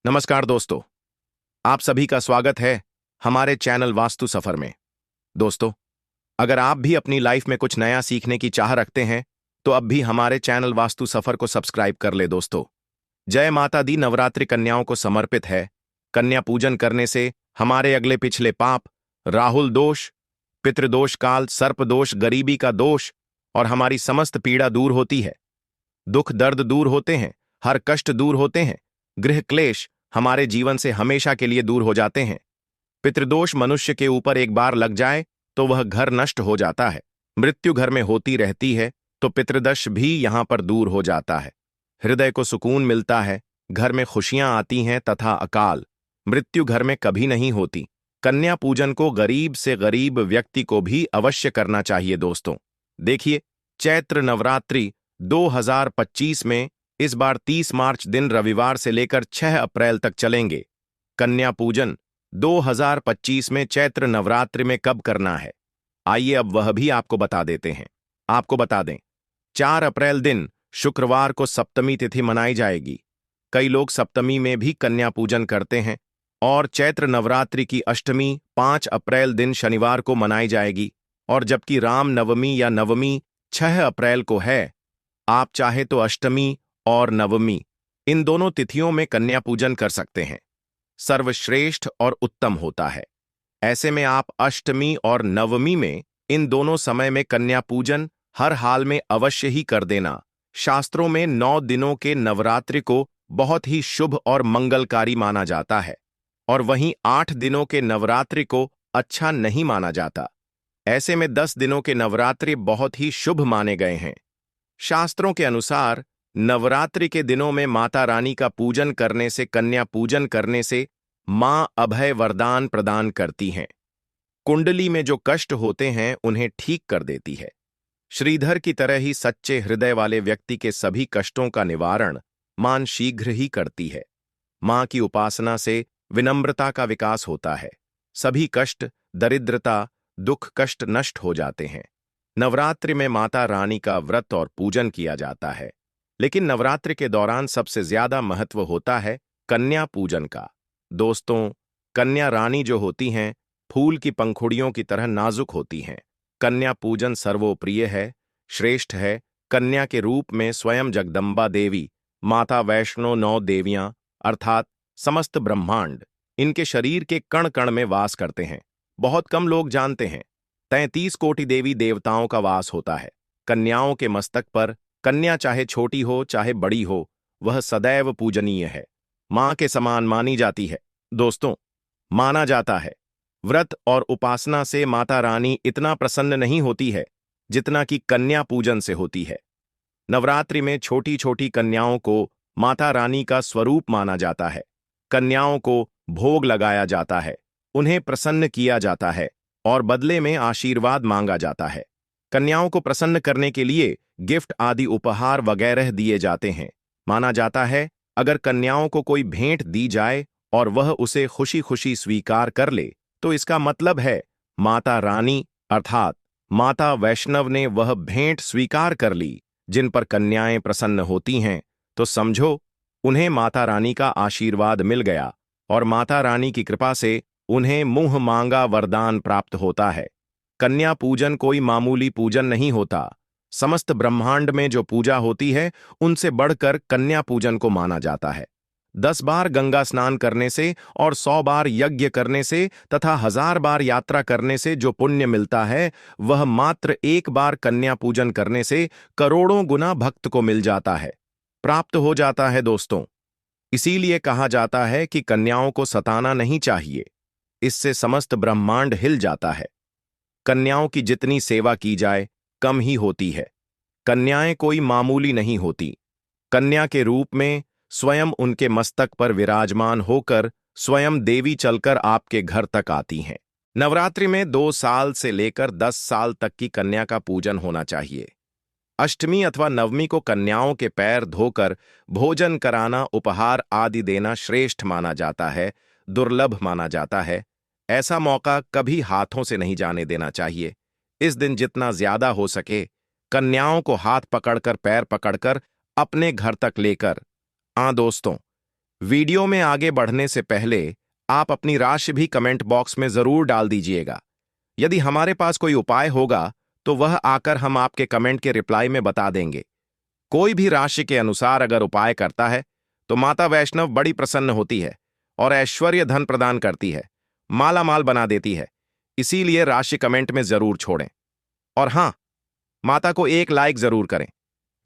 नमस्कार दोस्तों। आप सभी का स्वागत है हमारे चैनल वास्तु सफर में। दोस्तों, अगर आप भी अपनी लाइफ में कुछ नया सीखने की चाह रखते हैं तो अब भी हमारे चैनल वास्तु सफर को सब्सक्राइब कर ले दोस्तों। जय माता दी नवरात्रि कन्याओं को समर्पित है। कन्या पूजन करने से हमारे अगले पिछले पाप, राहुल दोष, पितृदोष काल, सर्प दोष, गरीबी का दोष और हमारी समस्त पीड़ा दूर होती है। दुख दर्द दूर होते हैं, हर कष्ट दूर होते हैं, गृह क्लेश हमारे जीवन से हमेशा के लिए दूर हो जाते हैं। पितृदोष मनुष्य के ऊपर एक बार लग जाए तो वह घर नष्ट हो जाता है। मृत्यु घर में होती रहती है तो पितृदोष भी यहां पर दूर हो जाता है। हृदय को सुकून मिलता है, घर में खुशियां आती हैं तथा अकाल मृत्यु घर में कभी नहीं होती। कन्या पूजन को गरीब से गरीब व्यक्ति को भी अवश्य करना चाहिए दोस्तों। देखिए, चैत्र नवरात्रि 2025 में इस बार 30 मार्च दिन रविवार से लेकर 6 अप्रैल तक चलेंगे। कन्या पूजन 2025 में चैत्र नवरात्रि में कब करना है, आइए अब वह भी आपको बता देते हैं। आपको बता दें, 4 अप्रैल दिन शुक्रवार को सप्तमी तिथि मनाई जाएगी। कई लोग सप्तमी में भी कन्या पूजन करते हैं और चैत्र नवरात्रि की अष्टमी 5 अप्रैल दिन शनिवार को मनाई जाएगी। और जबकि राम नवमी या नवमी 6 अप्रैल को है, आप चाहे तो अष्टमी और नवमी इन दोनों तिथियों में कन्या पूजन कर सकते हैं। सर्वश्रेष्ठ और उत्तम होता है। ऐसे में आप अष्टमी और नवमी में इन दोनों समय में कन्या पूजन हर हाल में अवश्य ही कर देना। शास्त्रों में 9 दिनों के नवरात्रि को बहुत ही शुभ और मंगलकारी माना जाता है और वहीं 8 दिनों के नवरात्रि को अच्छा नहीं माना जाता। ऐसे में 10 दिनों के नवरात्रि बहुत ही शुभ माने गए हैं। शास्त्रों के अनुसार नवरात्रि के दिनों में माता रानी का पूजन करने से, कन्या पूजन करने से मां अभय वरदान प्रदान करती हैं। कुंडली में जो कष्ट होते हैं उन्हें ठीक कर देती है। श्रीधर की तरह ही सच्चे हृदय वाले व्यक्ति के सभी कष्टों का निवारण मां शीघ्र ही करती है। मां की उपासना से विनम्रता का विकास होता है। सभी कष्ट, दरिद्रता, दुख कष्ट नष्ट हो जाते हैं। नवरात्रि में माता रानी का व्रत और पूजन किया जाता है, लेकिन नवरात्रि के दौरान सबसे ज्यादा महत्व होता है कन्या पूजन का। दोस्तों, कन्या रानी जो होती हैं, फूल की पंखुड़ियों की तरह नाजुक होती हैं। कन्या पूजन सर्वोप्रिय है, श्रेष्ठ है। कन्या के रूप में स्वयं जगदम्बा देवी, माता वैष्णो 9 देवियां अर्थात समस्त ब्रह्मांड इनके शरीर के कण कण में वास करते हैं। बहुत कम लोग जानते हैं, 33 कोटि देवी देवताओं का वास होता है कन्याओं के मस्तक पर। कन्या चाहे छोटी हो चाहे बड़ी हो, वह सदैव पूजनीय है, मां के समान मानी जाती है। दोस्तों, माना जाता है व्रत और उपासना से माता रानी इतना प्रसन्न नहीं होती है जितना कि कन्या पूजन से होती है। नवरात्रि में छोटी छोटी कन्याओं को माता रानी का स्वरूप माना जाता है। कन्याओं को भोग लगाया जाता है, उन्हें प्रसन्न किया जाता है और बदले में आशीर्वाद मांगा जाता है। कन्याओं को प्रसन्न करने के लिए गिफ्ट आदि उपहार वगैरह दिए जाते हैं। माना जाता है अगर कन्याओं को कोई भेंट दी जाए और वह उसे खुशी खुशी स्वीकार कर ले तो इसका मतलब है माता रानी अर्थात माता वैष्णव ने वह भेंट स्वीकार कर ली। जिन पर कन्याएं प्रसन्न होती हैं तो समझो उन्हें माता रानी का आशीर्वाद मिल गया और माता रानी की कृपा से उन्हें मुंह मांगा वरदान प्राप्त होता है। कन्या पूजन कोई मामूली पूजन नहीं होता। समस्त ब्रह्मांड में जो पूजा होती है उनसे बढ़कर कन्या पूजन को माना जाता है। 10 बार गंगा स्नान करने से और 100 बार यज्ञ करने से तथा 1000 बार यात्रा करने से जो पुण्य मिलता है, वह मात्र 1 बार कन्या पूजन करने से करोड़ों गुना भक्त को मिल जाता है, प्राप्त हो जाता है। दोस्तों, इसीलिए कहा जाता है कि कन्याओं को सताना नहीं चाहिए, इससे समस्त ब्रह्मांड हिल जाता है। कन्याओं की जितनी सेवा की जाए कम ही होती है। कन्याएं कोई मामूली नहीं होती। कन्या के रूप में स्वयं उनके मस्तक पर विराजमान होकर स्वयं देवी चलकर आपके घर तक आती हैं। नवरात्रि में 2 साल से लेकर 10 साल तक की कन्या का पूजन होना चाहिए। अष्टमी अथवा नवमी को कन्याओं के पैर धोकर भोजन कराना, उपहार आदि देना श्रेष्ठ माना जाता है, दुर्लभ माना जाता है। ऐसा मौका कभी हाथों से नहीं जाने देना चाहिए। इस दिन जितना ज्यादा हो सके कन्याओं को हाथ पकड़कर, पैर पकड़कर अपने घर तक लेकर दोस्तों, वीडियो में आगे बढ़ने से पहले आप अपनी राशि भी कमेंट बॉक्स में जरूर डाल दीजिएगा। यदि हमारे पास कोई उपाय होगा तो वह आकर हम आपके कमेंट के रिप्लाई में बता देंगे। कोई भी राशि के अनुसार अगर उपाय करता है तो माता वैष्णव बड़ी प्रसन्न होती है और ऐश्वर्य धन प्रदान करती है, माला माल बना देती है। इसीलिए राशि कमेंट में जरूर छोड़ें। और हां, माता को एक लाइक जरूर करें।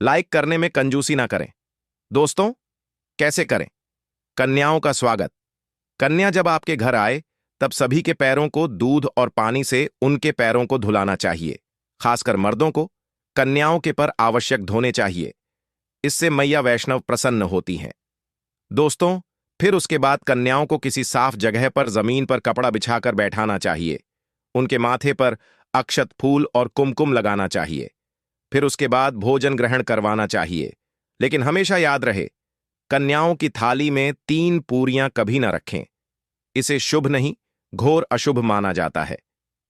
लाइक करने में कंजूसी ना करें। दोस्तों, कैसे करें? कन्याओं का स्वागत। कन्या जब आपके घर आए तब सभी के पैरों को दूध और पानी से उनके पैरों को धुलाना चाहिए। खासकर मर्दों को कन्याओं के पर आवश्यक धोने चाहिए। इससे मैया वैष्णव प्रसन्न होती हैं। दोस्तों, फिर उसके बाद कन्याओं को किसी साफ जगह पर जमीन पर कपड़ा बिछाकर बैठाना चाहिए। उनके माथे पर अक्षत फूल और कुमकुम लगाना चाहिए। फिर उसके बाद भोजन ग्रहण करवाना चाहिए। लेकिन हमेशा याद रहे, कन्याओं की थाली में 3 पूरियां कभी न रखें। इसे शुभ नहीं, घोर अशुभ माना जाता है।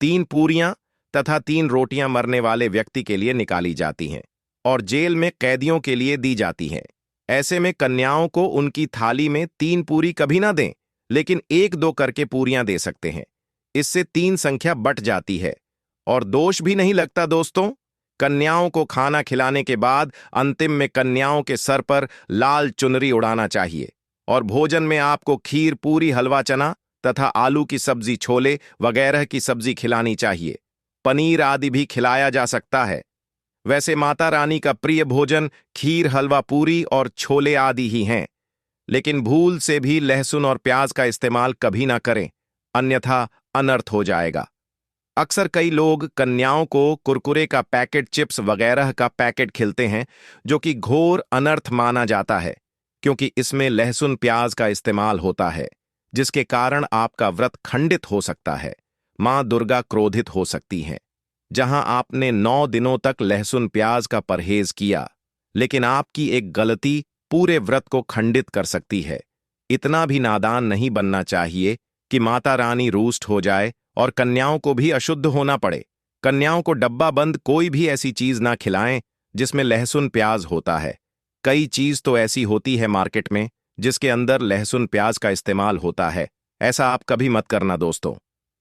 3 पूरियां तथा 3 रोटियां मरने वाले व्यक्ति के लिए निकाली जाती हैं और जेल में कैदियों के लिए दी जाती हैं। ऐसे में कन्याओं को उनकी थाली में 3 पूरी कभी ना दें, लेकिन 1-2 करके पूरियां दे सकते हैं। इससे 3 संख्या बट जाती है और दोष भी नहीं लगता। दोस्तों, कन्याओं को खाना खिलाने के बाद अंतिम में कन्याओं के सर पर लाल चुनरी उड़ाना चाहिए और भोजन में आपको खीर, पूरी, हलवा, चना तथा आलू की सब्जी, छोले वगैरह की सब्जी खिलानी चाहिए। पनीर आदि भी खिलाया जा सकता है। वैसे माता रानी का प्रिय भोजन खीर, हलवा, पूरी और छोले आदि ही हैं। लेकिन भूल से भी लहसुन और प्याज का इस्तेमाल कभी ना करें, अन्यथा अनर्थ हो जाएगा। अक्सर कई लोग कन्याओं को कुरकुरे का पैकेट, चिप्स वगैरह का पैकेट खिलते हैं, जो कि घोर अनर्थ माना जाता है, क्योंकि इसमें लहसुन प्याज का इस्तेमाल होता है, जिसके कारण आपका व्रत खंडित हो सकता है। मां दुर्गा क्रोधित हो सकती हैं। जहां आपने 9 दिनों तक लहसुन प्याज का परहेज किया, लेकिन आपकी एक गलती पूरे व्रत को खंडित कर सकती है। इतना भी नादान नहीं बनना चाहिए कि माता रानी रूष्ट हो जाए और कन्याओं को भी अशुद्ध होना पड़े। कन्याओं को डब्बा बंद कोई भी ऐसी चीज ना खिलाएं जिसमें लहसुन प्याज होता है। कई चीज तो ऐसी होती है मार्केट में जिसके अंदर लहसुन प्याज का इस्तेमाल होता है। ऐसा आप कभी मत करना दोस्तों।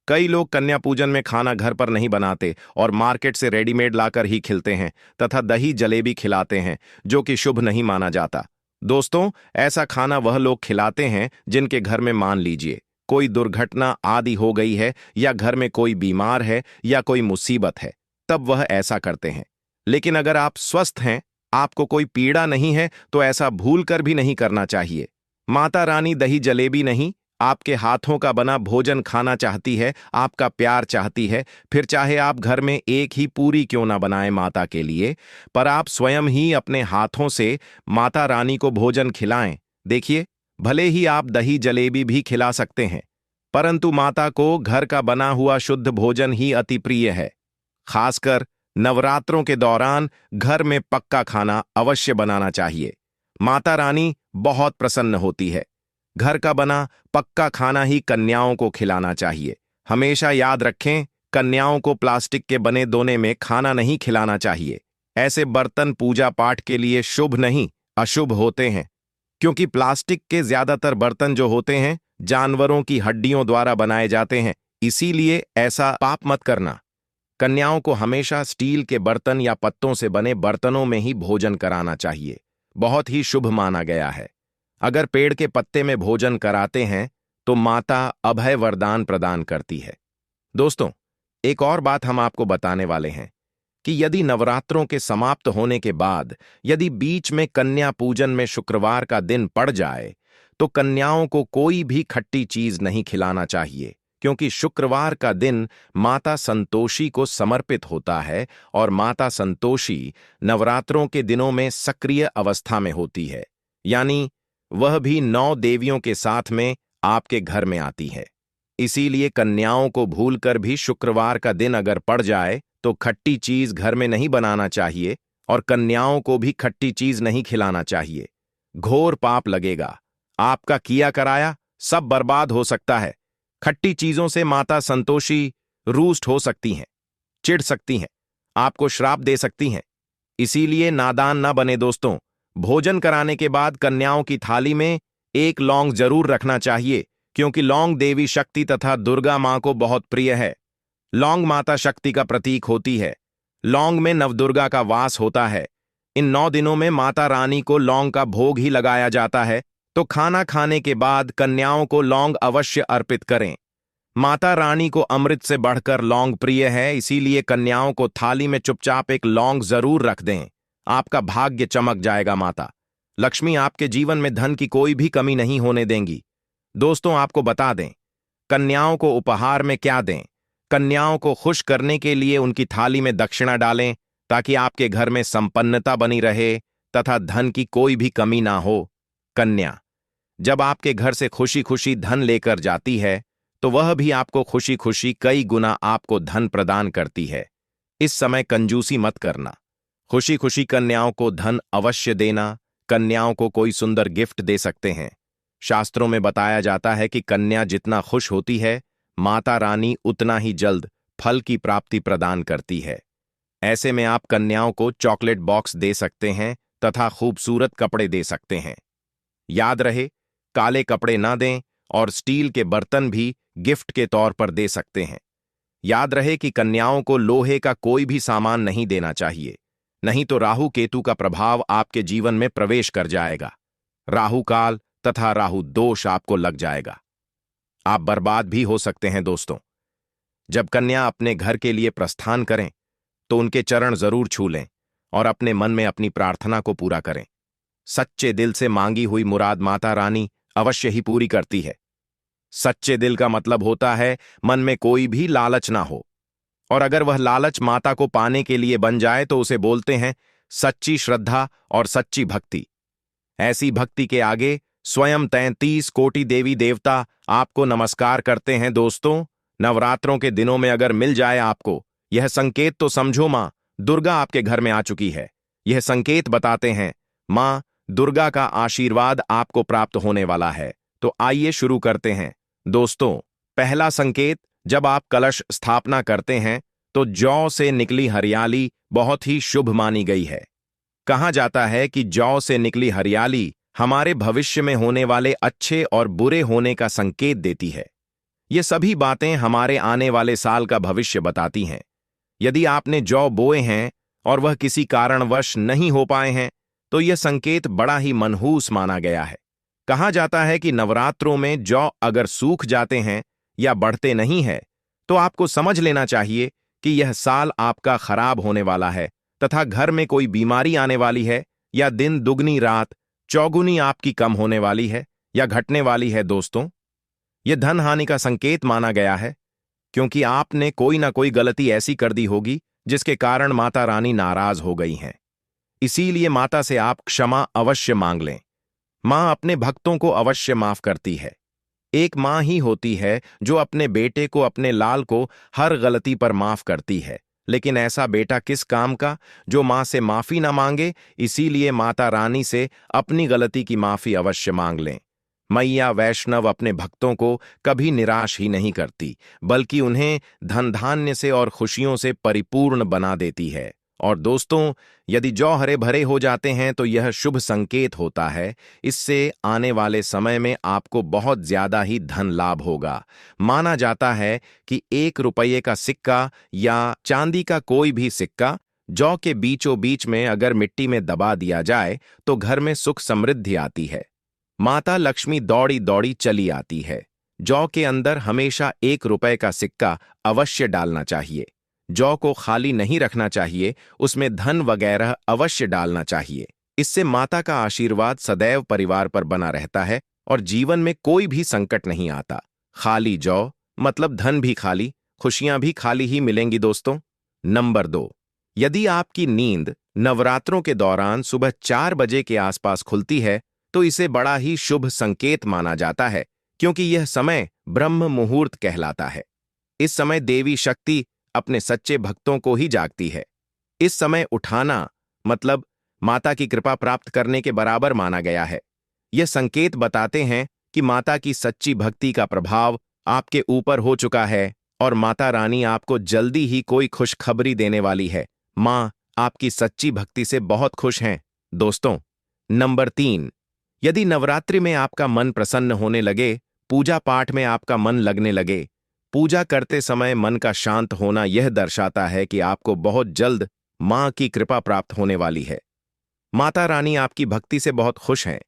कई लोग कन्या पूजन में खाना घर पर नहीं बनाते और मार्केट से रेडीमेड लाकर ही खिलते हैं तथा दही जलेबी खिलाते हैं, जो कि शुभ नहीं माना जाता। दोस्तों, ऐसा खाना वह लोग खिलाते हैं जिनके घर में मान लीजिए कोई दुर्घटना आदि हो गई है या घर में कोई बीमार है या कोई मुसीबत है, तब वह ऐसा करते हैं। लेकिन अगर आप स्वस्थ हैं, आपको कोई पीड़ा नहीं है, तो ऐसा भूल कर भी नहीं करना चाहिए। माता रानी दही जलेबी नहीं, आपके हाथों का बना भोजन खाना चाहती है, आपका प्यार चाहती है। फिर चाहे आप घर में एक ही पूरी क्यों ना बनाएं माता के लिए, पर आप स्वयं ही अपने हाथों से माता रानी को भोजन खिलाएं। देखिए, भले ही आप दही जलेबी भी खिला सकते हैं, परंतु माता को घर का बना हुआ शुद्ध भोजन ही अति प्रिय है। खासकर नवरात्रों के दौरान घर में पक्का खाना अवश्य बनाना चाहिए। माता रानी बहुत प्रसन्न होती है। घर का बना पक्का खाना ही कन्याओं को खिलाना चाहिए। हमेशा याद रखें, कन्याओं को प्लास्टिक के बने दोने में खाना नहीं खिलाना चाहिए। ऐसे बर्तन पूजा पाठ के लिए शुभ नहीं, अशुभ होते हैं, क्योंकि प्लास्टिक के ज्यादातर बर्तन जो होते हैं जानवरों की हड्डियों द्वारा बनाए जाते हैं। इसीलिए ऐसा पाप मत करना। कन्याओं को हमेशा स्टील के बर्तन या पत्तों से बने बर्तनों में ही भोजन कराना चाहिए। बहुत ही शुभ माना गया है। अगर पेड़ के पत्ते में भोजन कराते हैं तो माता अभय वरदान प्रदान करती है। दोस्तों, एक और बात हम आपको बताने वाले हैं कि यदि नवरात्रों के समाप्त होने के बाद यदि बीच में कन्या पूजन में शुक्रवार का दिन पड़ जाए तो कन्याओं को कोई भी खट्टी चीज नहीं खिलाना चाहिए, क्योंकि शुक्रवार का दिन माता संतोषी को समर्पित होता है और माता संतोषी नवरात्रों के दिनों में सक्रिय अवस्था में होती है, यानी वह भी 9 देवियों के साथ में आपके घर में आती है। इसीलिए कन्याओं को भूलकर भी शुक्रवार का दिन अगर पड़ जाए तो खट्टी चीज घर में नहीं बनाना चाहिए और कन्याओं को भी खट्टी चीज नहीं खिलाना चाहिए। घोर पाप लगेगा। आपका किया कराया सब बर्बाद हो सकता है। खट्टी चीजों से माता संतोषी रूष्ट हो सकती हैं, चिढ़ सकती हैं, आपको श्राप दे सकती हैं। इसीलिए नादान ना बने दोस्तों। भोजन कराने के बाद कन्याओं की थाली में एक लौंग जरूर रखना चाहिए, क्योंकि लौंग देवी शक्ति तथा दुर्गा मां को बहुत प्रिय है। लौंग माता शक्ति का प्रतीक होती है। लौंग में नवदुर्गा का वास होता है। इन 9 दिनों में माता रानी को लौंग का भोग ही लगाया जाता है, तो खाना खाने के बाद कन्याओं को लौंग अवश्य अर्पित करें। माता रानी को अमृत से बढ़कर लौंग प्रिय है, इसीलिए कन्याओं को थाली में चुपचाप एक लौंग जरूर रख दें। आपका भाग्य चमक जाएगा। माता लक्ष्मी आपके जीवन में धन की कोई भी कमी नहीं होने देंगी। दोस्तों, आपको बता दें, कन्याओं को उपहार में क्या दें। कन्याओं को खुश करने के लिए उनकी थाली में दक्षिणा डालें, ताकि आपके घर में संपन्नता बनी रहे तथा धन की कोई भी कमी ना हो। कन्या जब आपके घर से खुशी खुशी धन लेकर जाती है, तो वह भी आपको खुशी खुशी कई गुना आपको धन प्रदान करती है। इस समय कंजूसी मत करना। खुशी खुशी कन्याओं को धन अवश्य देना। कन्याओं को कोई सुंदर गिफ्ट दे सकते हैं। शास्त्रों में बताया जाता है कि कन्या जितना खुश होती है, माता रानी उतना ही जल्द फल की प्राप्ति प्रदान करती है। ऐसे में आप कन्याओं को चॉकलेट बॉक्स दे सकते हैं तथा खूबसूरत कपड़े दे सकते हैं। याद रहे, काले कपड़े ना दें और स्टील के बर्तन भी गिफ्ट के तौर पर दे सकते हैं। याद रहे कि कन्याओं को लोहे का कोई भी सामान नहीं देना चाहिए, नहीं तो राहु केतु का प्रभाव आपके जीवन में प्रवेश कर जाएगा। राहु काल तथा राहु दोष आपको लग जाएगा। आप बर्बाद भी हो सकते हैं। दोस्तों, जब कन्या अपने घर के लिए प्रस्थान करें, तो उनके चरण जरूर छू लें और अपने मन में अपनी प्रार्थना को पूरा करें। सच्चे दिल से मांगी हुई मुराद माता रानी अवश्य ही पूरी करती है। सच्चे दिल का मतलब होता है मन में कोई भी लालच ना हो, और अगर वह लालच माता को पाने के लिए बन जाए तो उसे बोलते हैं सच्ची श्रद्धा और सच्ची भक्ति। ऐसी भक्ति के आगे स्वयं 33 कोटि देवी देवता आपको नमस्कार करते हैं। दोस्तों, नवरात्रों के दिनों में अगर मिल जाए आपको यह संकेत, तो समझो मां दुर्गा आपके घर में आ चुकी है। यह संकेत बताते हैं मां दुर्गा का आशीर्वाद आपको प्राप्त होने वाला है। तो आइए शुरू करते हैं। दोस्तों, पहला संकेत, जब आप कलश स्थापना करते हैं तो जौ से निकली हरियाली बहुत ही शुभ मानी गई है। कहा जाता है कि जौ से निकली हरियाली हमारे भविष्य में होने वाले अच्छे और बुरे होने का संकेत देती है। ये सभी बातें हमारे आने वाले साल का भविष्य बताती हैं। यदि आपने जौ बोए हैं और वह किसी कारणवश नहीं हो पाए हैं, तो यह संकेत बड़ा ही मनहूस माना गया है। कहा जाता है कि नवरात्रों में जौ अगर सूख जाते हैं या बढ़ते नहीं है, तो आपको समझ लेना चाहिए कि यह साल आपका खराब होने वाला है तथा घर में कोई बीमारी आने वाली है, या दिन दुगनी रात चौगुनी आपकी कम होने वाली है या घटने वाली है। दोस्तों, यह धन हानि का संकेत माना गया है, क्योंकि आपने कोई ना कोई गलती ऐसी कर दी होगी जिसके कारण माता रानी नाराज हो गई हैं। इसीलिए माता से आप क्षमा अवश्य मांग लें। मां अपने भक्तों को अवश्य माफ करती है। एक मां ही होती है जो अपने बेटे को, अपने लाल को हर गलती पर माफ करती है, लेकिन ऐसा बेटा किस काम का जो मां से माफी ना मांगे। इसीलिए माता रानी से अपनी गलती की माफी अवश्य मांग लें। मैया वैष्णव अपने भक्तों को कभी निराश ही नहीं करती, बल्कि उन्हें धन धान्य से और खुशियों से परिपूर्ण बना देती है। और दोस्तों, यदि जौ हरे भरे हो जाते हैं तो यह शुभ संकेत होता है। इससे आने वाले समय में आपको बहुत ज्यादा ही धन लाभ होगा। माना जाता है कि 1 रुपये का सिक्का या चांदी का कोई भी सिक्का जौ के बीचों बीच में अगर मिट्टी में दबा दिया जाए तो घर में सुख समृद्धि आती है। माता लक्ष्मी दौड़ी दौड़ी चली आती है। जौ के अंदर हमेशा 1 रुपये का सिक्का अवश्य डालना चाहिए। जौ को खाली नहीं रखना चाहिए, उसमें धन वगैरह अवश्य डालना चाहिए। इससे माता का आशीर्वाद सदैव परिवार पर बना रहता है और जीवन में कोई भी संकट नहीं आता। खाली जौ मतलब धन भी खाली, खुशियां भी खाली ही मिलेंगी। दोस्तों, नंबर 2, यदि आपकी नींद नवरात्रों के दौरान सुबह 4 बजे के आसपास खुलती है, तो इसे बड़ा ही शुभ संकेत माना जाता है, क्योंकि यह समय ब्रह्म मुहूर्त कहलाता है। इस समय देवी शक्ति अपने सच्चे भक्तों को ही जागती है। इस समय उठाना मतलब माता की कृपा प्राप्त करने के बराबर माना गया है। यह संकेत बताते हैं कि माता की सच्ची भक्ति का प्रभाव आपके ऊपर हो चुका है और माता रानी आपको जल्दी ही कोई खुशखबरी देने वाली है। मां आपकी सच्ची भक्ति से बहुत खुश हैं। दोस्तों, नंबर 3, यदि नवरात्रि में आपका मन प्रसन्न होने लगे, पूजा पाठ में आपका मन लगने लगे, पूजा करते समय मन का शांत होना यह दर्शाता है कि आपको बहुत जल्द मां की कृपा प्राप्त होने वाली है। माता रानी आपकी भक्ति से बहुत खुश हैं।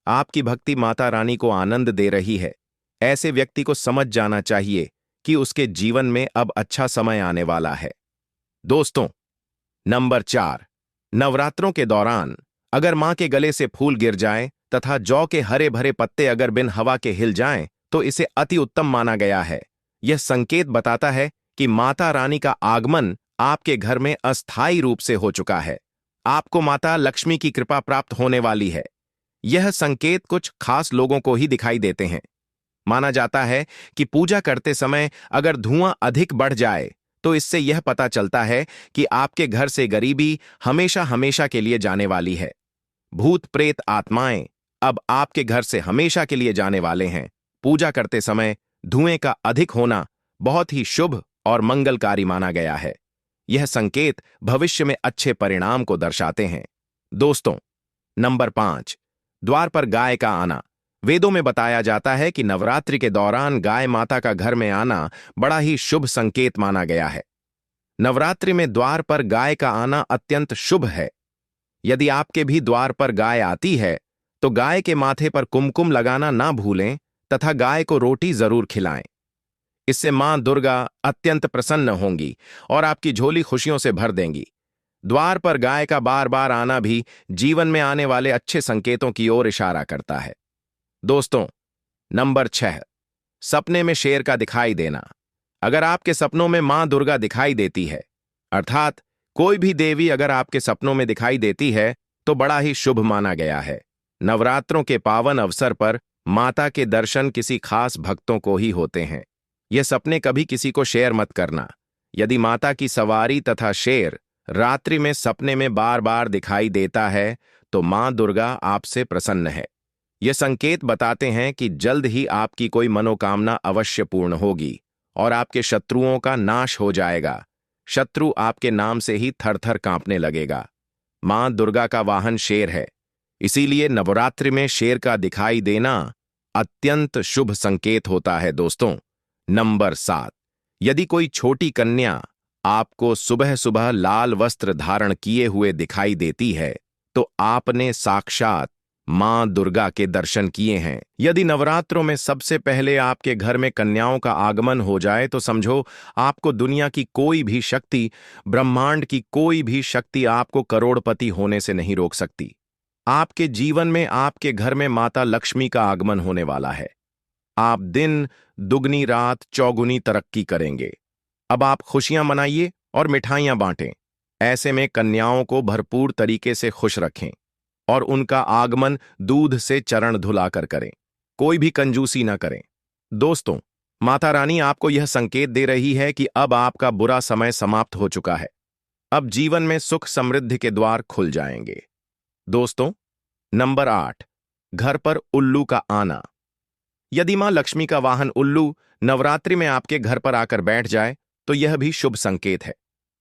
आपकी भक्ति माता रानी को आनंद दे रही है। ऐसे व्यक्ति को समझ जाना चाहिए कि उसके जीवन में अब अच्छा समय आने वाला है। दोस्तों, नंबर 4, नवरात्रों के दौरान अगर मां के गले से फूल गिर जाए तथा जौ के हरे भरे पत्ते अगर बिन हवा के हिल जाएं, तो इसे अति उत्तम माना गया है। यह संकेत बताता है कि माता रानी का आगमन आपके घर में अस्थायी रूप से हो चुका है। आपको माता लक्ष्मी की कृपा प्राप्त होने वाली है। यह संकेत कुछ खास लोगों को ही दिखाई देते हैं। माना जाता है कि पूजा करते समय अगर धुआं अधिक बढ़ जाए तो इससे यह पता चलता है कि आपके घर से गरीबी हमेशा हमेशा के लिए जाने वाली है। भूत प्रेत आत्माएं अब आपके घर से हमेशा के लिए जाने वाले हैं। पूजा करते समय धुएं का अधिक होना बहुत ही शुभ और मंगलकारी माना गया है। यह संकेत भविष्य में अच्छे परिणाम को दर्शाते हैं। दोस्तों, नंबर 5, द्वार पर गाय का आना। वेदों में बताया जाता है कि नवरात्रि के दौरान गाय माता का घर में आना बड़ा ही शुभ संकेत माना गया है। नवरात्रि में द्वार पर गाय का आना अत्यंत शुभ है। यदि आपके भी द्वार पर गाय आती है तो गाय के माथे पर कुमकुम लगाना ना भूलें तथा गाय को रोटी जरूर खिलाएं। इससे मां दुर्गा अत्यंत प्रसन्न होंगी और आपकी झोली खुशियों से भर देंगी। द्वार पर गाय का बार बार आना भी जीवन में आने वाले अच्छे संकेतों की ओर इशारा करता है। दोस्तों, नंबर 6, सपने में शेर का दिखाई देना। अगर आपके सपनों में मां दुर्गा दिखाई देती है, अर्थात कोई भी देवी अगर आपके सपनों में दिखाई देती है, तो बड़ा ही शुभ माना गया है। नवरात्रों के पावन अवसर पर माता के दर्शन किसी खास भक्तों को ही होते हैं। यह सपने कभी किसी को शेयर मत करना। यदि माता की सवारी तथा शेर रात्रि में सपने में बार बार दिखाई देता है तो मां दुर्गा आपसे प्रसन्न है। ये संकेत बताते हैं कि जल्द ही आपकी कोई मनोकामना अवश्य पूर्ण होगी और आपके शत्रुओं का नाश हो जाएगा। शत्रु आपके नाम से ही थर-थर कांपने लगेगा। मां दुर्गा का वाहन शेर है, इसीलिए नवरात्रि में शेर का दिखाई देना अत्यंत शुभ संकेत होता है। दोस्तों, नंबर 7, यदि कोई छोटी कन्या आपको सुबह सुबह लाल वस्त्र धारण किए हुए दिखाई देती है तो आपने साक्षात मां दुर्गा के दर्शन किए हैं। यदि नवरात्रों में सबसे पहले आपके घर में कन्याओं का आगमन हो जाए तो समझो आपको दुनिया की कोई भी शक्ति, ब्रह्मांड की कोई भी शक्ति आपको करोड़पति होने से नहीं रोक सकती। आपके जीवन में आपके घर में माता लक्ष्मी का आगमन होने वाला है। आप दिन दुगनी रात चौगुनी तरक्की करेंगे। अब आप खुशियां मनाइए और मिठाइयां बांटें। ऐसे में कन्याओं को भरपूर तरीके से खुश रखें और उनका आगमन दूध से चरण धुलाकर करें। कोई भी कंजूसी न करें। दोस्तों, माता रानी आपको यह संकेत दे रही है कि अब आपका बुरा समय समाप्त हो चुका है। अब जीवन में सुख समृद्धि के द्वार खुल जाएंगे। दोस्तों, नंबर 8, घर पर उल्लू का आना। यदि मां लक्ष्मी का वाहन उल्लू नवरात्रि में आपके घर पर आकर बैठ जाए तो यह भी शुभ संकेत है।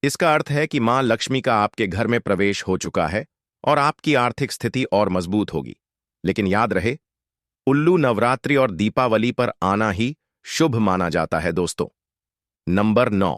इसका अर्थ है कि मां लक्ष्मी का आपके घर में प्रवेश हो चुका है और आपकी आर्थिक स्थिति और मजबूत होगी। लेकिन याद रहे, उल्लू नवरात्रि और दीपावली पर आना ही शुभ माना जाता है। दोस्तों, नंबर 9,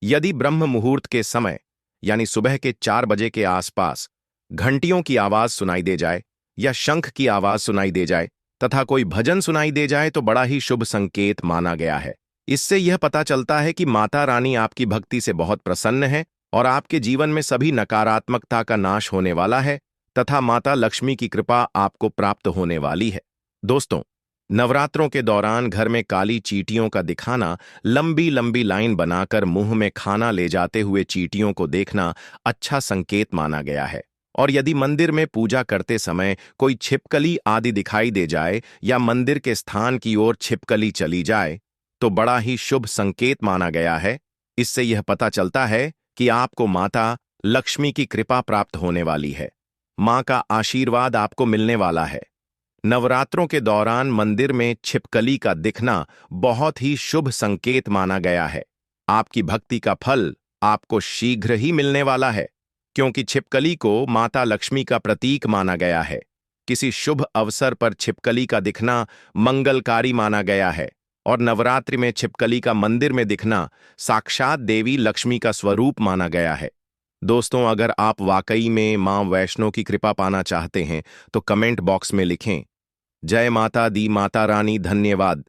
यदि ब्रह्म मुहूर्त के समय यानी सुबह के 4 बजे के आसपास घंटियों की आवाज सुनाई दे जाए या शंख की आवाज सुनाई दे जाए तथा कोई भजन सुनाई दे जाए तो बड़ा ही शुभ संकेत माना गया है। इससे यह पता चलता है कि माता रानी आपकी भक्ति से बहुत प्रसन्न है और आपके जीवन में सभी नकारात्मकता का नाश होने वाला है तथा माता लक्ष्मी की कृपा आपको प्राप्त होने वाली है। दोस्तों, नवरात्रों के दौरान घर में काली चींटियों का दिखाना, लंबी लंबी लाइन बनाकर मुंह में खाना ले जाते हुए चींटियों को देखना अच्छा संकेत माना गया है। और यदि मंदिर में पूजा करते समय कोई छिपकली आदि दिखाई दे जाए या मंदिर के स्थान की ओर छिपकली चली जाए तो बड़ा ही शुभ संकेत माना गया है। इससे यह पता चलता है कि आपको माता लक्ष्मी की कृपा प्राप्त होने वाली है। मां का आशीर्वाद आपको मिलने वाला है। नवरात्रों के दौरान मंदिर में छिपकली का दिखना बहुत ही शुभ संकेत माना गया है। आपकी भक्ति का फल आपको शीघ्र ही मिलने वाला है, क्योंकि छिपकली को माता लक्ष्मी का प्रतीक माना गया है। किसी शुभ अवसर पर छिपकली का दिखना मंगलकारी माना गया है और नवरात्रि में छिपकली का मंदिर में दिखना साक्षात देवी लक्ष्मी का स्वरूप माना गया है। दोस्तों, अगर आप वाकई में मां वैष्णो की कृपा पाना चाहते हैं तो कमेंट बॉक्स में लिखें, जय माता दी, माता रानी, धन्यवाद।